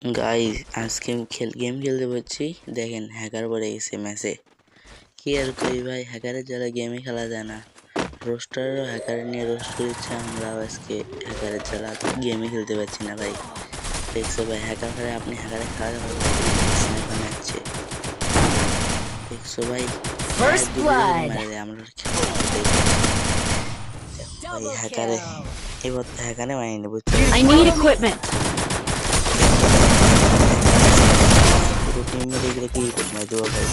Guys আজকে game খেলতে পারছি। দেখেন হ্যাকার পড়ে গেছে ম্যাচে। কি আর করি ভাই, হ্যাকারের জ্বালা গেমই খেলা যায় না। রোস্টারও হ্যাকার নিয়ে রোস্ট করেছে, আমরাও আজকে হ্যাকারের জ্বালা গেমই খেলতে পারছি না ভাই। দেখছো ভাই, হ্যাকার খেলে আপনি হ্যাকারে খেলাতে পারবেন, স্নাইপার মারছে। দেখছো ভাই, মারা দেয় আমরা ভাই হ্যাকারে। এবার তো হ্যাকারে মারিনি বুঝছো। টিম মেরে গেলে কি করবো ভাই,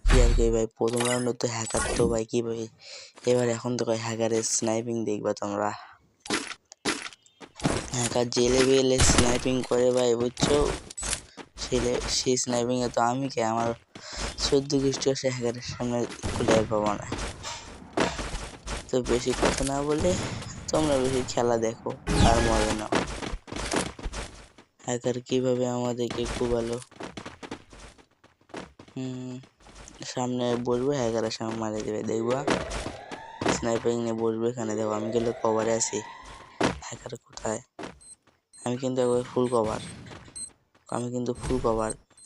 কি আর কি ভাই। প্রথম রাউন্ডে তো হ্যাকার তো ভাই কি ভাই, এবার এখন তো হ্যাকারের স্নাইপিং দেখবা তোমরা। হ্যাকার যে লেভেলে স্নাইপিং করে ভাই বুঝছো, সেই স্নাইপিং এ তো আমি কে, আমার 14 গোষ্ঠী আসে হ্যাকারের সামনে কুলায় পাবো না। তো বেশি কথা না বলে তোমরা বেশি খেলা দেখো আর মজা নাও। হ্যাকার কিভাবে আমাদেরকে কুবালো, সামনে বসবে হ্যাকারের সামনে মারা দেবে দেখবা। স্নাইপিং নিয়ে বসবে এখানে, দেখো আমি কিন্তু কভারে আছি। হ্যাকার কোথায়? আমি কিন্তু একবার ফুল কভার,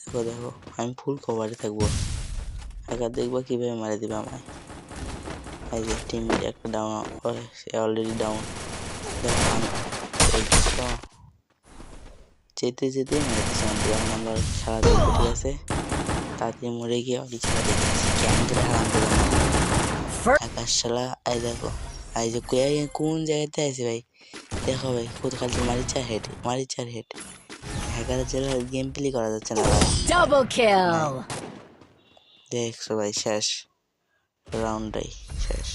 দেখো দেখো আমি ফুল কভারে থাকবো। হ্যাকার দেখবো কিভাবে মারা দিবে আমায়। এই যে টিমমেট একটা ডাউন, সে অলরেডি ডাউন। দেখো আমি যেতে যেতে মেরেছি, যখন আমরা খেলা দেখবো ঠিক আছে, তাড়াতাড়ি মরে গিয়ে ওই খেলা দেখেছি কেমন করে হারাম দেবো না। হ্যাকার শালা এই দেখো, এই যে কোন জায়গাতে আছে ভাই, দেখো ভাই কত খালি মারি চার হেড। হ্যাকারের জন্য গেম প্লে করা যাচ্ছে না ভাই। ডাবল কিল। দেখছো ভাই, শেষ রাউন্ডটাই শেষ।